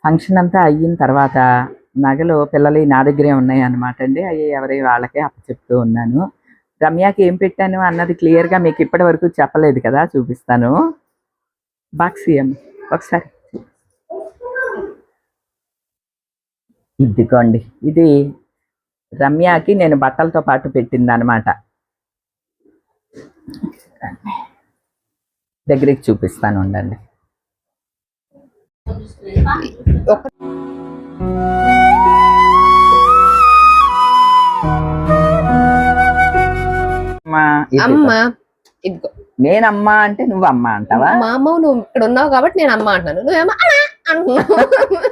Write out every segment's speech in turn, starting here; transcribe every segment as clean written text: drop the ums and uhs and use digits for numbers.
Function అంతా అయిన తర్వాత నగలు పిల్లలు నా దగ్గరే ఉన్నాయి అన్నమాట అండి. అవి ఎవరి వాళ్ళకే అప్పచెప్తూ ఉన్నాను. రమ్యకి ఏం పెట్టాను అన్నది క్లియర్గా మీకు ఇప్పటి వరకు చెప్పలేదు కదా, చూపిస్తాను. బాక్స్ ఒకసారి ఇదిగోండి, ఇది రమ్యకి నేను బట్టలతో పాటు పెట్టింది అనమాట. దగ్గరికి చూపిస్తాను ఉండండి. నేనమ్మా అంటే నువ్వు అమ్మ అంటావా? మా అమ్మ నువ్వు ఇక్కడ ఉన్నావు కాబట్టి నేను అమ్మ అంటున్నాను, నువ్వేమో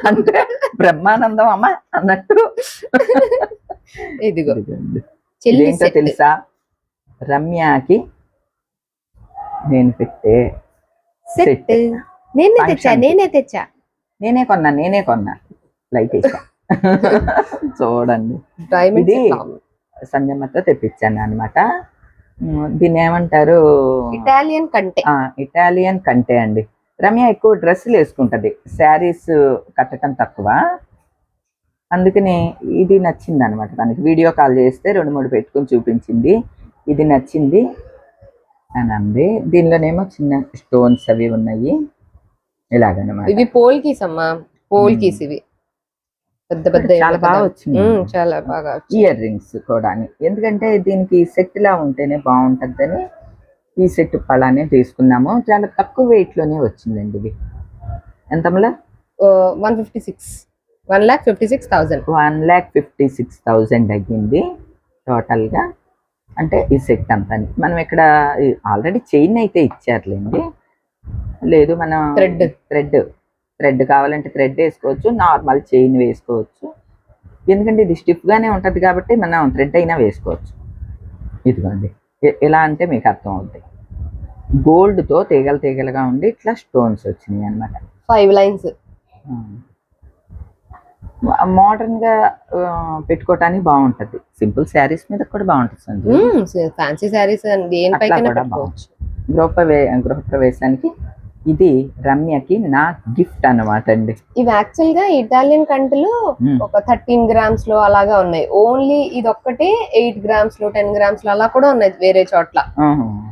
అంటే బ్రహ్మానందం అమ్మ అన్నట్టు. ఇదిగో ఏంటో తెలుసా, రమ్యకి నేను పెట్టే సెట్ నేనే తెచ్చా నేనే కొన్నా లైట్ వేసా. చూడండి, ఇది సంజమ్మతో తెప్పించాను అనమాట. దీన్ని ఏమంటారు, ఇటాలియన్ కంటే అండి. రమ్య ఎక్కువ డ్రెస్సులు వేసుకుంటది, శారీస్ కట్టడం తక్కువ. అందుకని ఇది నచ్చింది అనమాట తనకి. వీడియో కాల్ చేస్తే 2-3 పెట్టుకుని చూపించింది, ఇది నచ్చింది అని అంది. దీనిలోనేమో చిన్న స్టోన్స్ అవి ఉన్నాయి ఇలాగనమాట. ఇవి పోల్కీస్ అమ్మా, పోల్కీస్ ఇవి పెద్ద పెద్ద చాలా బాగా వచ్చింది. చాలా బాగా ఇయర్ రింగ్స్ కూడా, ఎందుకంటే దీనికి సెట్ లా ఉంటేనే బాగుంటుందని ఈ సెట్ పలానే తీసుకున్నాము. చాలా తక్కువ వెయిట్ లోనే వచ్చిందండి. ఇది ఎంతమలా 1,56,000 1,56,000 అయ్యింది టోటల్ గా. అంటే ఈ సెట్ అంతా మనం ఇక్కడ ఆల్రెడీ చైన్ అయితే ఇచ్చారులేండి. లేదు మనం థ్రెడ్ కావాలంటే థ్రెడ్ వేసుకోవచ్చు, నార్మల్ చైన్ వేసుకోవచ్చు. ఎందుకంటే ఇది స్టిఫ్ గానే ఉంటది కాబట్టి మనం థ్రెడ్ అయినా వేసుకోవచ్చు. ఇదిగోండి, ఎలా అంటే మీకు అర్థం అవుతాయి. గోల్డ్ తో తీగలుగా ఉండి ఇట్లా స్టోన్స్ వచ్చినాయి అనమాట. 5 లైన్స్. మోడర్న్ గా పెట్టుకోవటానికి బాగుంటది. సింపుల్ శారీస్ మీద కూడా బాగుంటుంది. ఫ్యాన్సీ శారీస్ గృహప్రవేశానికి ఇది రమ్యకి నా గిఫ్ట్ అన్నమాట అండి. ఇవి యాక్చువల్ గా ఇటాలియన్ కంటిలో ఒక 13 grams లో అలాగా ఉన్నాయి. ఓన్లీ ఇది ఒక్కటే 8 grams లో 10 grams లో అలా కూడా ఉన్నాయి వేరే చోట్ల.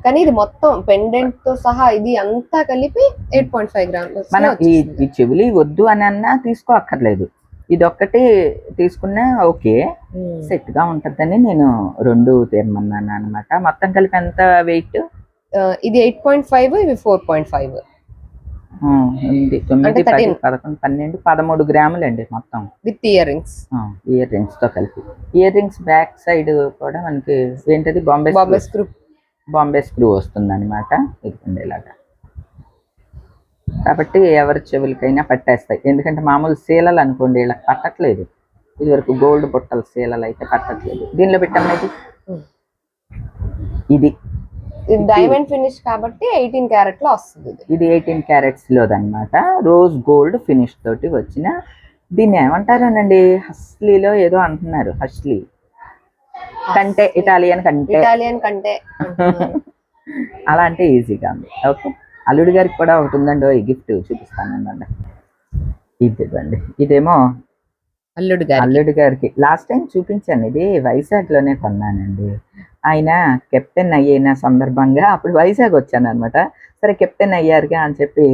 కానీ ఇది మొత్తం పెండెంట్ తో సహా ఇది అంతా కలిపి 8.5 grams. మనం ఈ చెవులు వద్దు అని అన్నా తీసుకోక్కర్లేదు, ఇది ఒక్కటి తీసుకున్నా ఓకే, సెట్ గా ఉంటదని నేను 2 తీరమన్నాను అనమాట. మొత్తం కలిపి ఎంత వెయిట్? ఇది 8.5, ఇవి 4.5. 9, 10, 11, 12, 13 గ్రాములు అండి మొత్తం with ear rings. Ear rings తో కలిపి. ఇయర్ రింగ్స్ బ్యాక్ సైడ్ కూడా మనకి ఏంటది బాంబే స్క్రూ వస్తుంది అనమాట. ఇదిగోండి ఇలాగా. కాబట్టి ఎవరి చెవులకైనా పట్టేస్తాయి. ఎందుకంటే మామూలు సీలలు అనుకోండి ఇలా పట్టట్లేదు. ఇది వరకు గోల్డ్ బుట్టల సీలలు అయితే పట్టట్లేదు. దీనిలో పెట్టామనేది ఇది డైమండ్ ఫినిష్ కాబట్టి 18 క్యారెట్ లో వస్తుంది. ఇది 18 క్యారెట్స్ లోదన్నమాట. రోజ్ గోల్డ్ ఫినిష్ తోటి వచ్చిన దీన్ని ఏమంటారనండి, హస్లీలో ఏదో అంటున్నారు. హస్లీ కంటే, ఇటాలియన్ కంటే అలా అంటే ఈజీగా ఉంది. ఓకే, అల్లుడి గారికి కూడా ఒకటి ఉందండి, ఈ గిఫ్ట్ చూపిస్తాను అన్నమాట. ఇదిగోండి, ఇదేమో అల్లుడి గారికి లాస్ట్ టైం చూపించాను. ఇది వైజాగ్ లోనే కొన్నానండి. ఆయన కెప్టెన్ అయిన సందర్భంగా అప్పుడు వైజాగ్ వచ్చాను అనమాట. సరే కెప్టెన్ అయ్యారుగా అని చెప్పి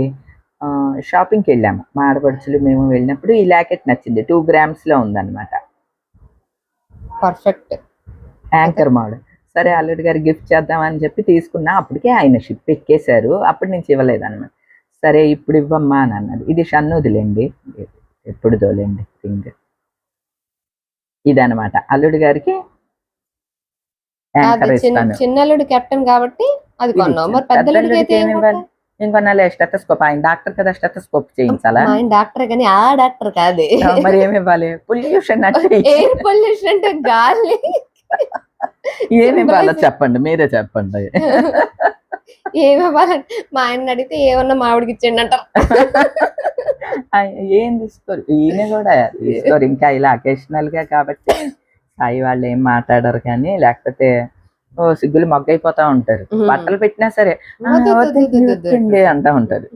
షాపింగ్కి వెళ్ళాము. మా ఆడపడుచులు మేము వెళ్ళినప్పుడు ఈ లాకెట్ నచ్చింది. 2 grams లో ఉందన్నమాట. Perfect anchor model. సరే అల్లుడి గారు గిఫ్ట్ చేద్దామని చెప్పి తీసుకున్నా. అప్పటికే ఆయన షిప్ ఎక్కేశారు, అప్పటి నుంచి ఇవ్వలేదు అనమాట. సరే ఇప్పుడు ఇవ్వమ్మా అని అన్నది. ఇది షన్నుదిలేండి, ఎప్పుడు తోలేండి థింగ్. ఇదనమాట అల్లుడి గారికి చిన్నల్లుడు కెప్టెన్ కాబట్టి అది కొన్నాం. మరి పెద్దల్లుడికి అయితే ఇంకొన్నాళ్ళు స్టెతస్కోప్, ఆయన డాక్టర్ కదా, స్టెతస్కోప్ చేయించాలా? ఆయన డాక్టర్ కానీ ఆ డాక్టర్ కాదే. మరి ఏమి ఇవ్వాలి? పొల్యూషన్ ఎయిర్ పొల్యూషన్ అంటే గాలి. ఏమి ఇవ్వాలో చెప్పండి, మీరే చెప్పండి. ఏమి ఇవ్వాలంటే మా ఆయన అడిగితే ఏమన్నా మామిడికి ఇచ్చేయండి అంటారు. ఏం తీసుకోరు, ఈయన కూడా తీసుకోరు. ఇంకా ఇలా అకేషనల్ గా కాబట్టి సాయి వాళ్ళు ఏం మాట్లాడరు. కానీ లేకపోతే సిగ్గులు మొగ్గైపోతా ఉంటారు. బట్టలు పెట్టినా సరే అంటా ఉంటారు.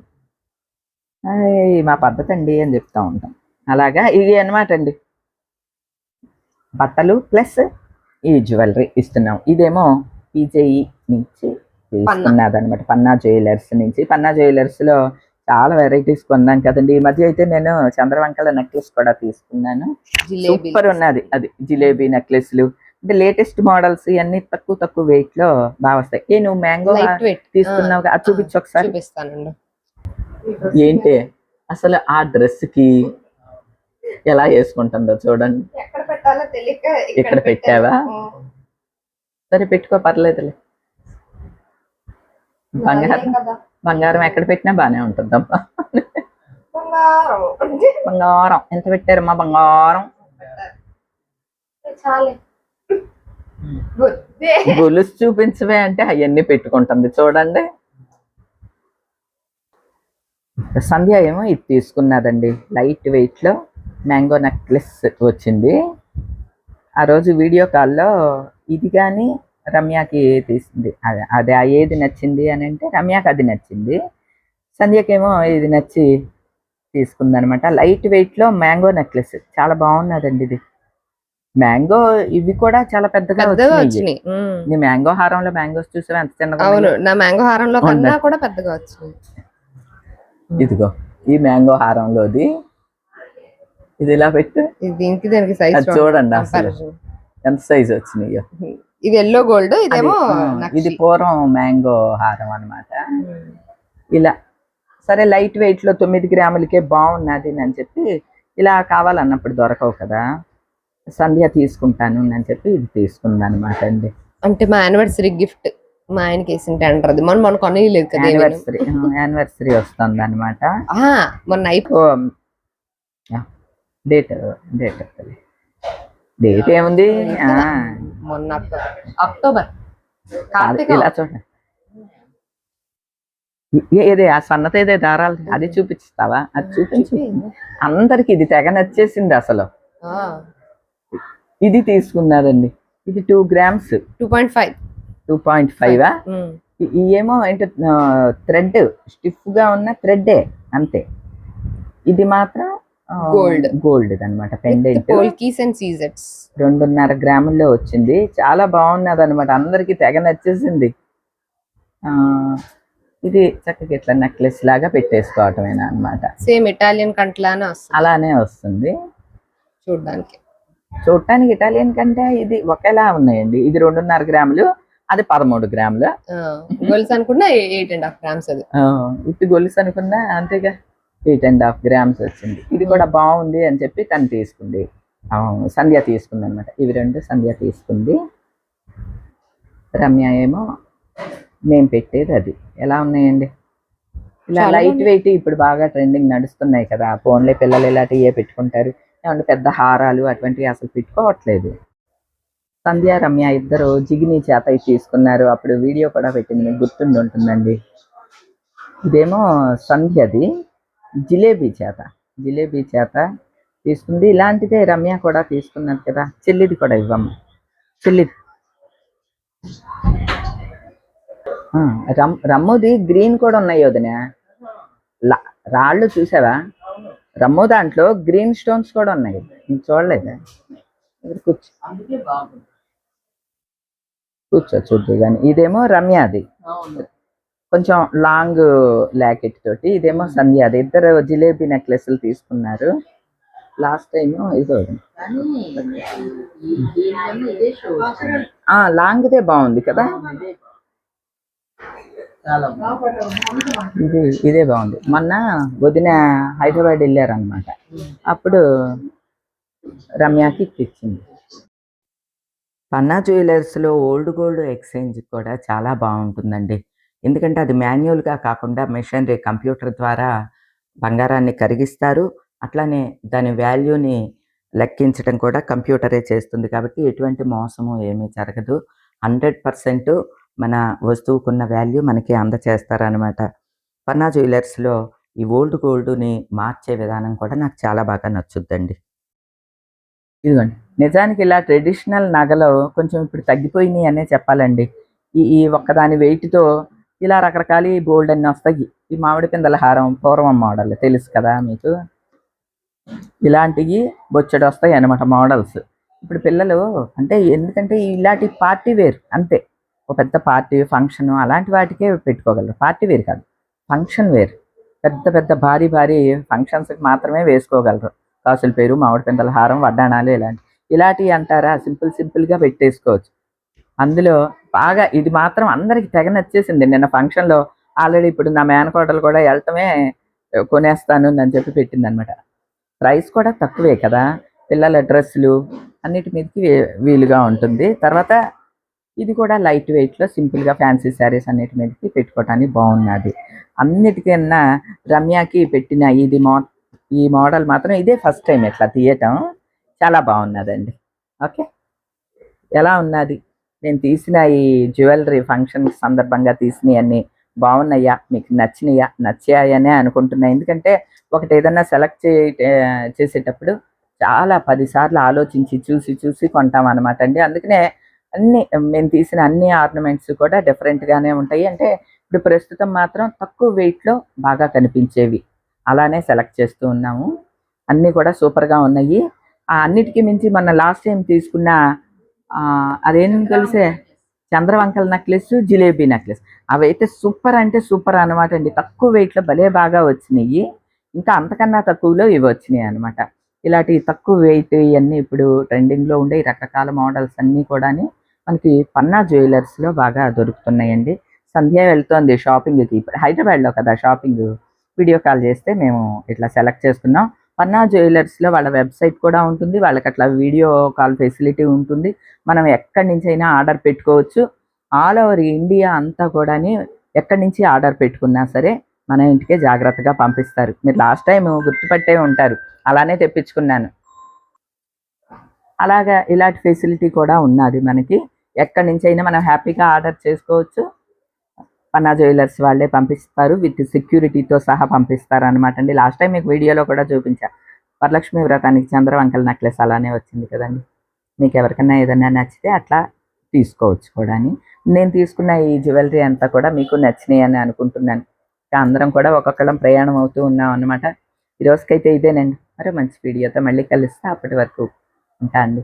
మా పద్ధతి అండి అని చెప్తా ఉంటాం. అలాగా ఇవి అనమాట అండి, బట్టలు ప్లస్ ఈ జ్యువెలరీ ఇస్తున్నాం. ఇదేమో పీజేఈ నుంచి తీసుకున్నది అనమాట, పన్నా జ్యువెలర్స్ నుంచి. పన్నా జ్యువెలర్స్ లో చాలా వెరైటీస్ కొన్నాను కదండి. ఈ మధ్య అయితే నేను చంద్రవంకల నెక్లెస్ కూడా తీసుకున్నాను, సూపర్ ఉన్నది. అది జిలేబీ నెక్లెస్లు అంటే లేటెస్ట్ మోడల్స్, ఇవన్నీ తక్కువ వెయిట్ లో బాగా వస్తాయి. నువ్వు మ్యాంగో తీసుకున్నావు, అది చూపించు ఒకసారి. ఏంటి అసలు ఆ డ్రెస్ కి ఎలా వేసుకుంటుందో చూడండి. ఎక్కడ పెట్టాలో తెలియక ఇక్కడ పెట్టావా? సరే పెట్టుకో, పర్లేదులే. బంగారం ఎక్కడ పెట్టినా బానే ఉంటుందమ్మా. బంగారం ఎంత పెట్టారమ్మా? బంగారం గొలుసు చూపించవే అంటే అవన్నీ పెట్టుకుంటుంది చూడండి. సంధ్య ఏమో ఇది తీసుకున్నదండి, లైట్ వెయిట్ లో మ్యాంగో నెక్లెస్ వచ్చింది. ఆ రోజు వీడియో కాల్లో ఇది కానీ రమ్యకి తీసింది. అదే ఏది నచ్చింది అని అంటే రమ్యకి అది నచ్చింది, సంధ్యకేమో ఇది నచ్చి తీసుకుందనమాట. లైట్ వెయిట్ లో మ్యాంగో నెక్లెస్ చాలా బాగున్నదండి. ఇది మ్యాంగో, ఇవి కూడా చాలా పెద్దగా వచ్చినాయి. నీ మ్యాంగో హారంలో మ్యాంగోస్ చూసావా ఎంత చిన్నగా? అవును, నా మ్యాంగో హారంలో కన్నా కూడా పెద్దగా వచ్చినాయి. ఇదిగో ఈ మ్యాంగో హారంలోది, ఇది ఇలా పెట్టు, దీనికి దానికి సైజ్ చూడండి అసలు ఎంత సైజ్ వచ్చినాయో. ఇది ఎల్లో గోల్డ్, ఇదేమో ఇది పూర్వం మ్యాంగో హారం అన్నమాట. ఇలా సరే లైట్ వెయిట్ లో 9 గ్రాములకే బాగున్నది అని చెప్పి, ఇలా కావాలన్నప్పుడు దొరకవు కదా, సంధ్య తీసుకుంటాను అని చెప్పి ఇది తీసుకుంది అనమాట అండి. అంటే మా యానివర్సరీ గిఫ్ట్ మా ఆయనకి వేసింటే అంటారు. అది మొన్న కొనలేదు కదా, యానివర్సరీ వస్తుంది అనమాట. మొన్న డేట్ ఏముంది, మొన్న అక్టోబర్. ఇలా చూడండి, ఏదే ఆ సన్నత ఏదే దారాలు అది చూపిస్తావా? అది చూపించు అందరికి. ఇది తెగ నచ్చేసింది అసలు. ఇది తీసుకున్నారండి, ఇది 2 గ్రామ్స్ 2.5. ఏమో ఏంటో థ్రెడ్, స్టిఫ్ గా ఉన్న థ్రెడ్డే అంతే. ఇది మాత్రం గోల్డ్ అనమాట, పెండెంట్ 2.5 గ్రాముల్లో వచ్చింది. చాలా బాగున్నది అనమాట, అందరికి తెగ నచ్చేసింది. ఇది చక్కగా ఇట్లా నెక్లెస్ లాగా పెట్టేసుకోవటమేనా అనమాట. సేమ్ ఇటాలియన్ కంట్లానే అలానే వస్తుంది చూడటానికి. ఇటాలియన్ కంటే ఇది ఒకేలా ఉన్నాయండి. ఇది 2.5 గ్రాములు, అది 13 గ్రాములు. గొలుసు అనుకున్నా 8.5 గ్రామ్స్. అది ఉత్తి గొలుసు అనుకున్నా అంతేగా, 8.5 గ్రామ్స్ వచ్చింది. ఇది కూడా బాగుంది అని చెప్పి తను తీసుకుంది, సంధ్య తీసుకుంది అనమాట. ఇవి 2 సంధ్య తీసుకుంది. రమ్య ఏమో మేము పెట్టేది అది. ఎలా ఉన్నాయండి ఇలా లైట్ వెయిట్, ఇప్పుడు బాగా ట్రెండింగ్ నడుస్తున్నాయి కదా ఫోన్లే. పిల్లలు ఇలాంటివి పెట్టుకుంటారు, ఏమంటే పెద్ద హారాలు అటువంటివి అసలు పెట్టుకోవట్లేదు. సంధ్య రమ్య ఇద్దరు జిగిని చేత తీసుకున్నారు. అప్పుడు వీడియో కూడా పెట్టింది, మీకు గుర్తుండి ఉంటుందండి. ఇదేమో సంధ్యది జిలేబీ చేత తీసుకుంది. ఇలాంటిదే రమ్య కూడా తీసుకున్నారు కదా. చెల్లిది కూడా ఇవ్వమ్మ, చెల్లిది. రమ్ముది గ్రీన్ కూడా ఉన్నాయి వదిన, రాళ్ళు చూసావా? రమ్ము దాంట్లో గ్రీన్ స్టోన్స్ కూడా ఉన్నాయి, నీకు చూడలేదా? కూర్చో చూద్దు కానీ. ఇదేమో రమ్యది, కొంచెం లాంగ్ లాకెట్ తోటి. ఇదేమో సంధ్యది. ఇద్దరు జిలేబీ నెక్లెస్లు తీసుకున్నారు లాస్ట్ టైం. ఇదో లాంగ్దే బాగుంది కదా, ఇదే బాగుంది. మొన్న వదిన హైదరాబాద్ వెళ్ళారనమాట, అప్పుడు రమ్యకి ఇచ్చింది. పన్నా జ్యువెలర్స్లో ఓల్డ్ గోల్డ్ ఎక్స్చేంజ్ కూడా చాలా బాగుంటుందండి. ఎందుకంటే అది మాన్యువల్గా కాకుండా మెషినరీ, కంప్యూటర్ ద్వారా బంగారాన్ని కరిగిస్తారు. అట్లానే దాని వాల్యూని లెక్కించడం కూడా కంప్యూటరే చేస్తుంది. కాబట్టి ఎటువంటి మోసము ఏమీ జరగదు. 100% మన వస్తువుకున్న వాల్యూ మనకి అందచేస్తారనమాట. పన్నా జ్యువెలర్స్లో ఈ ఓల్డ్ గోల్డ్ని మార్చే విధానం కూడా నాకు చాలా బాగా నచ్చుద్దండి. ఇదిగోండి, నిజానికి ఇలా ట్రెడిషనల్ నగలు కొంచెం ఇప్పుడు తగ్గిపోయినాయి అనే చెప్పాలండి. ఈ ఒక్కదాని వెయిట్తో ఇలా రకరకాల బోల్డ్ అన్నీ వస్తాయి. ఈ మామిడి పిందెల హారం పూర్వం మోడల్ తెలుసు కదా మీకు. ఇలాంటివి బొచ్చెడు వస్తాయి అన్నమాట మోడల్స్. ఇప్పుడు పిల్లలు అంటే ఎందుకంటే ఇలాంటి పార్టీ వేర్ అంతే, ఒక పెద్ద పార్టీ ఫంక్షన్ అలాంటి వాటికే పెట్టుకోగలరు. పార్టీ వేర్ కాదు, ఫంక్షన్ వేర్. పెద్ద పెద్ద భారీ భారీ ఫంక్షన్స్కి మాత్రమే వేసుకోగలరు. కాసుల పేరు, మామిడి పిందెల హారం, వడ్డాణాలు ఇలాంటివి అంటారా, సింపుల్గా పెట్టేసుకోవచ్చు. అందులో బాగా ఇది మాత్రం అందరికి తెగ నచ్చేసింది. నిన్న ఫంక్షన్లో ఆల్రెడీ ఇప్పుడు నా మేనకోడలు కూడా వెళ్ళటమే కొనేస్తాను అని చెప్పి పెట్టింది అనమాట. ప్రైస్ కూడా తక్కువే కదా, పిల్లల డ్రెస్సులు అన్నిటి మీదకి వీలుగా ఉంటుంది. తర్వాత ఇది కూడా లైట్ వెయిట్లో సింపుల్గా ఫ్యాన్సీ శారీస్ అన్నిటి మీదకి పెట్టుకోవటానికి బాగున్నది. అన్నిటికన్నా రమ్యకి పెట్టిన ఈ మోడల్ మాత్రం ఇదే ఫస్ట్ టైం ఇట్లా తీయటం, చాలా బాగున్నదండి. ఓకే, ఎలా ఉన్నది నేను తీసిన ఈ జ్యువెలరీ ఫంక్షన్ సందర్భంగా తీసినవి అన్నీ బాగున్నాయా, మీకు నచ్చాయనే అనుకుంటున్నా. ఎందుకంటే ఒకటి ఏదన్నా సెలెక్ట్ చేసేటప్పుడు చాలా 10 సార్లు ఆలోచించి చూసి కొంటాం అనమాట అండి. అందుకనే మేము తీసిన అన్ని ఆర్నమెంట్స్ కూడా డిఫరెంట్గానే ఉంటాయి. అంటే ఇప్పుడు ప్రస్తుతం మాత్రం తక్కువ వెయిట్లో బాగా కనిపించేవి అలానే సెలెక్ట్ చేస్తూ ఉన్నాము. అన్నీ కూడా సూపర్గా ఉన్నాయి. అన్నిటికీ మించి మన లాస్ట్ టైం తీసుకున్న అదేం తెలిసే చంద్రవంకల నెక్లెస్, జిలేబీ నెక్లెస్, అవైతే సూపర్ అంటే సూపర్ అనమాట అండి. తక్కువ వెయిట్లో భలే బాగా వచ్చినాయి. ఇంకా అంతకన్నా తక్కువలో ఇవి వచ్చినాయి అనమాట. ఇలాంటి తక్కువ వెయిట్ ఇవన్నీ ఇప్పుడు ట్రెండింగ్లో ఉండే రకరకాల మోడల్స్ అన్నీ కూడా మనకి పన్నా జ్యువెలర్స్లో బాగా దొరుకుతున్నాయండి. సంధ్య వెళ్తోంది షాపింగ్కి, హైదరాబాద్లో కదా షాపింగ్. వీడియో కాల్ చేస్తే మేము ఇట్లా సెలెక్ట్ చేసుకున్నాం. పన్నా జ్యువెలర్స్లో వాళ్ళ వెబ్సైట్ కూడా ఉంటుంది, వాళ్ళకి అట్లా వీడియో కాల్ ఫెసిలిటీ ఉంటుంది. మనం ఎక్కడి నుంచి అయినా ఆర్డర్ పెట్టుకోవచ్చు. ఆల్ ఓవర్ ఇండియా అంతా కూడా ఎక్కడి నుంచి ఆర్డర్ పెట్టుకున్నా సరే మన ఇంటికే జాగ్రత్తగా పంపిస్తారు. మీరు లాస్ట్ టైం గుర్తుపట్టే ఉంటారు, అలానే తెప్పించుకున్నాను. అలాగా ఇలాంటి ఫెసిలిటీ కూడా ఉన్నది మనకి. ఎక్కడి నుంచి అయినా మనం హ్యాపీగా ఆర్డర్ చేసుకోవచ్చు. పన్నా జ్యువెలర్స్ వాళ్ళే పంపిస్తారు, విత్ సెక్యూరిటీతో సహా పంపిస్తారు అనమాట అండి. లాస్ట్ టైం మీకు వీడియోలో కూడా చూపించా, వరలక్ష్మి వ్రతానికి చంద్రవంకల నెక్లెస్ అలానే వచ్చింది కదండి. మీకు ఎవరికైనా ఏదైనా నచ్చితే అట్లా తీసుకోవచ్చు కూడా. నేను తీసుకున్న ఈ జ్యువెలరీ అంతా కూడా మీకు నచ్చినాయి అని అనుకుంటున్నాను. అందరం కూడా ఒక్కొక్కళ్ళం ప్రయాణం అవుతూ ఉన్నాం అనమాట. ఈరోజుకైతే ఇదేనండి. మరో మంచి వీడియోతో మళ్ళీ కలుస్తా. అప్పటి వరకు ఉంటా అండి.